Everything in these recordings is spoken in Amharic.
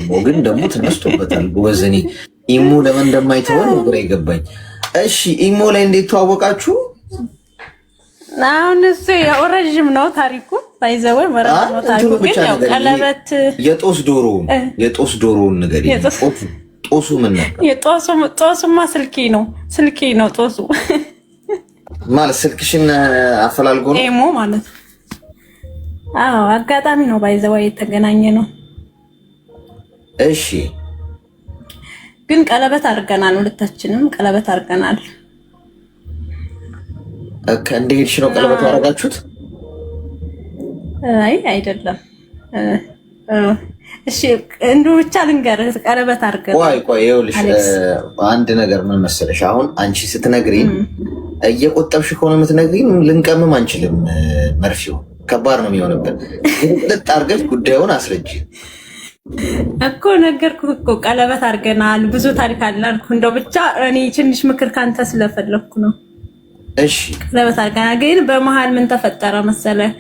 ኢሞ ግን ደግሞ ተነስቶበታል። ወዘኔ ኢሞ ለምን እንደማይተወን ግራ ይገባኝ። እሺ ኢሞ ላይ እንዴት ተዋወቃችሁ? አሁን እሱ ያው ረጅም ነው ታሪኩ ባይዘው መረጃ ነው ታሪኩ። ግን ያው ቀለበት የጦስ ዶሮውን ነገር ጦሱ ምን ነበር? ጦሱማ ስልኬ ነው ጦሱ ማለት ስልክሽን አፈላልጎ ነው ኢሞ ማለት። አዎ አጋጣሚ ነው ባይዘው የተገናኘ ነው። እሺ ግን ቀለበት አድርገናል፣ ሁለታችንም ቀለበት አድርገናል። እንዴት ነው ቀለበት ያደረጋችሁት? አይ አይደለም። እሺ እንዱ ብቻ ልንገርህ ቀለበት አድርገናል። ቆይ ይኸውልሽ አንድ ነገር ምን መሰለሽ፣ አሁን አንቺ ስትነግሪኝ እየቆጠብሽ ከሆነ የምትነግሪኝ ልንቀምም አንችልም። መርፊው ከባድ ነው የሚሆንብን። ልጥ አድርገሽ ጉዳዩን አስረጅ እኮ ነገርኩህ እኮ ቀለበት አድርገናል። ብዙ ታሪክ አለ አልኩህ። እንደው ብቻ እኔ ትንሽ ምክር ካንተ ስለፈለኩ ነው። እሺ ቀለበት አድርገናል። ግን በመሀል ምን ተፈጠረ መሰለህ?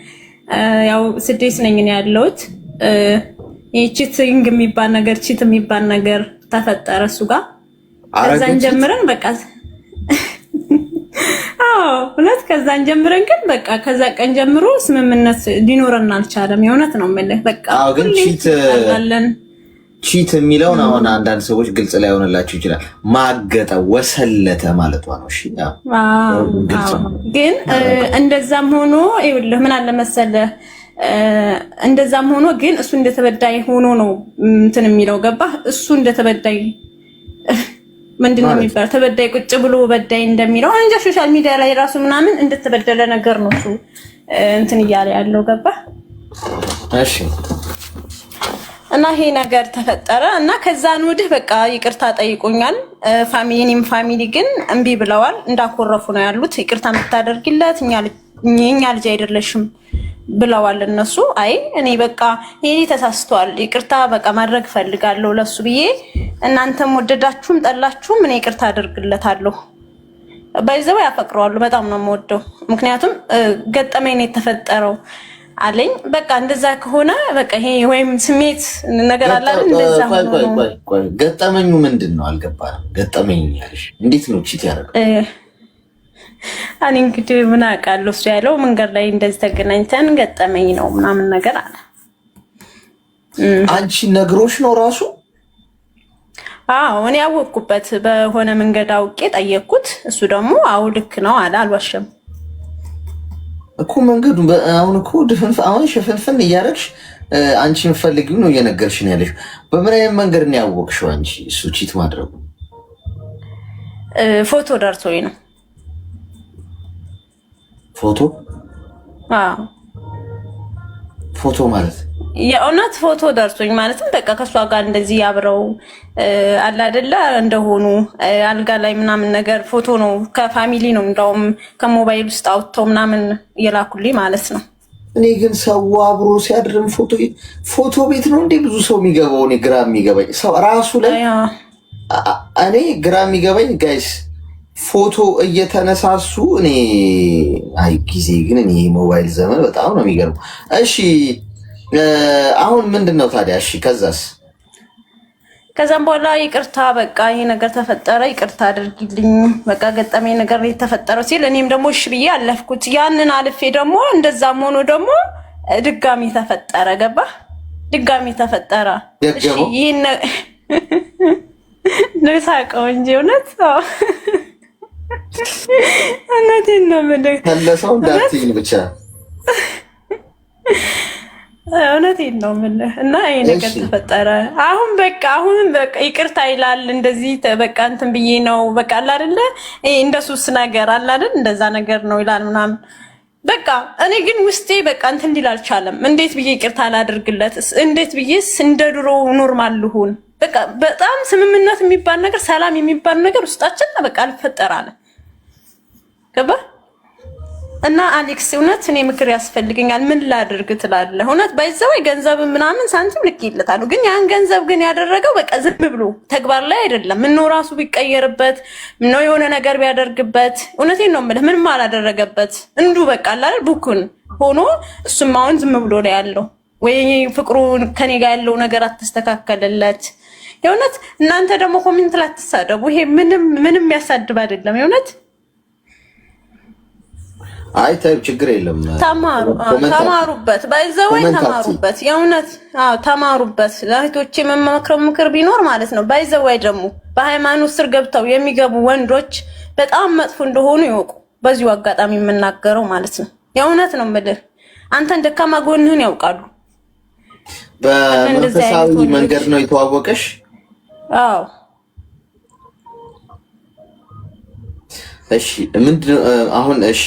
ያው ስደት ነኝ እኔ ያለሁት። ቺቲንግ የሚባል ነገር ተፈጠረ እሱ ጋር። ከዛን ጀምረን በቃ ሁለት ከዛን ጀምረን ግን በቃ ከዛ ቀን ጀምሮ ስምምነት ሊኖረን አልቻለም። የእውነት ነው የምልህ። በቃ ግን ቺት የሚለውን አሁን አንዳንድ ሰዎች ግልጽ ላይ ሆነላችሁ ይችላል። ማገጠ ወሰለተ ማለቷ ነው። እሺ ግን እንደዛም ሆኖ ይኸውልህ ምን አለ መሰለህ፣ እንደዛም ሆኖ ግን እሱ እንደተበዳይ ሆኖ ነው እንትን የሚለው ገባህ? እሱ እንደተበዳይ ምንድነው የሚባለው? ተበዳይ ቁጭ ብሎ በዳይ እንደሚለው እንጃ ሶሻል ሚዲያ ላይ ራሱ ምናምን እንደተበደለ ነገር ነው እሱ እንትን እያለ ያለው ገባህ? እሺ እና ይሄ ነገር ተፈጠረ እና ከዛን ወዲህ በቃ ይቅርታ ጠይቆኛል። ፋሚሊ ግን እምቢ ብለዋል። እንዳኮረፉ ነው ያሉት። ይቅርታ የምታደርጊለት እኛ ልጅ አይደለሽም ብለዋል እነሱ። አይ እኔ በቃ ይሄ ተሳስቷል፣ ይቅርታ በቃ ማድረግ ፈልጋለሁ ለሱ ብዬ፣ እናንተም ወደዳችሁም ጠላችሁም እኔ ይቅርታ አደርግለታለሁ። ባይዘው ያፈቅረዋለሁ፣ በጣም ነው የምወደው። ምክንያቱም ገጠመኝ ነው የተፈጠረው አለኝ። በቃ እንደዛ ከሆነ በቃ ይሄ ወይም ስሜት ነገር አለ አይደል? እንደዛ ቆይ ገጠመኙ ምንድን ነው? አልገባንም። ገጠመኝ ያለሽ እንዴት ነው ቺት ያደረገው? እኔ እንግዲህ ምን አውቃለሁ። እሱ ያለው መንገድ ላይ እንደዚህ ተገናኝተን ገጠመኝ ነው ምናምን ነገር አለ። አንቺ ነግሮሽ ነው ራሱ? አዎ እኔ ያወቅኩበት በሆነ መንገድ አውቄ ጠየቅኩት። እሱ ደግሞ አዎ ልክ ነው አለ። አልዋሸም እኮ መንገዱ አሁን እኮ አሁን ሽፍንፍን እያደረግሽ አንቺ የምትፈልጊው ነው እየነገርሽ ነው ያለሽ። በምን አይነት መንገድ ነው ያወቅሽው አንቺ እሱ ቺት ማድረጉ? ፎቶ ደርሶኝ ነው። ፎቶ? አዎ ፎቶ ማለት የእውነት ፎቶ ደርሶኝ ማለትም በቃ ከሷ ጋር እንደዚህ አብረው አለ አይደለ እንደሆኑ አልጋ ላይ ምናምን ነገር ፎቶ ነው። ከፋሚሊ ነው እንደውም ከሞባይል ውስጥ አውጥተው ምናምን የላኩልኝ ማለት ነው። እኔ ግን ሰው አብሮ ሲያድርም ፎቶ ቤት ነው እንዴ ብዙ ሰው የሚገባው? እኔ ግራ የሚገባኝ ሰው ራሱ ላይ እኔ ግራ የሚገባኝ ጋይስ ፎቶ እየተነሳሱ እኔ አይ ጊዜ ግን እኔ ሞባይል ዘመን በጣም ነው የሚገርመው። እሺ አሁን ምንድነው ታዲያ? እሺ ከዛም በኋላ ይቅርታ በቃ ይሄ ነገር ተፈጠረ፣ ይቅርታ አድርጊልኝ በቃ ገጠመኝ ነገር የተፈጠረው ሲል እኔም ደግሞ እሺ ብዬ አለፍኩት። ያንን አልፌ ደግሞ እንደዛም ሆኖ ደግሞ ድጋሚ ተፈጠረ። ገባ? ድጋሚ ተፈጠረ። እሺ ይሄን ለሳቀው እንጂ እውነት እውነቴን ነው የምልህ። ተለሰው እንዳትዪ ብቻ እውነቴን ነው የምልህ። እና ይሄ ነገር ተፈጠረ። አሁን በቃ ይቅርታ ይላል እንደዚህ በቃ እንትን ብዬ ነው በቃ አለ አይደለ እንደሱስ ነገር አለ አይደል እንደዛ ነገር ነው ይላል ምናምን። በቃ እኔ ግን ውስጤ በቃ እንትን ሊል አልቻለም። እንዴት ብዬ ይቅርታ አላደርግለት? እንዴት ብዬስ እንደ ድሮ ኖርማል ልሁን? በቃ በጣም ስምምነት የሚባል ነገር ሰላም የሚባል ነገር ውስጣችን በቃ አልፈጠራለ። ገባ? እና አሌክስ እውነት እኔ ምክር ያስፈልገኛል። ምን ላድርግ ትላለህ? እውነት ባይዘው ገንዘብ ምናምን ሳንቲም ልኬለታለሁ። ግን ያን ገንዘብ ግን ያደረገው በቃ ዝም ብሎ ተግባር ላይ አይደለም። ምነው ራሱ ቢቀየርበት፣ ምነው የሆነ ነገር ቢያደርግበት። እውነቴን ነው የምልህ ምንም አላደረገበት። እንዱ በቃ አይደል ቡኩን ሆኖ እሱም አሁን ዝም ብሎ ነው ያለው። ወይ ፍቅሩን ከኔ ጋር ያለው ነገር አትስተካከለለት። የእውነት እናንተ ደግሞ ኮሜንት ላይ አትሳደቡ። ይሄ ምንም ያሳድብ አይደለም። የእውነት አይ ችግር የለም። ተማሩበት፣ ባይዘወይ ተማሩበት። የእውነት ተማሩበት። ለእህቶቼ የምመክረው ምክር ቢኖር ማለት ነው ባይዘወይ ደግሞ በሃይማኖት ስር ገብተው የሚገቡ ወንዶች በጣም መጥፎ እንደሆኑ ይወቁ። በዚሁ አጋጣሚ የምናገረው ማለት ነው። የእውነት ነው የምልህ። አንተን ደካማ ጎንህን ያውቃሉ። በመንፈሳዊ መንገድ ነው የተዋወቀሽ? አዎ። እሺ ምንድነው አሁን? እሺ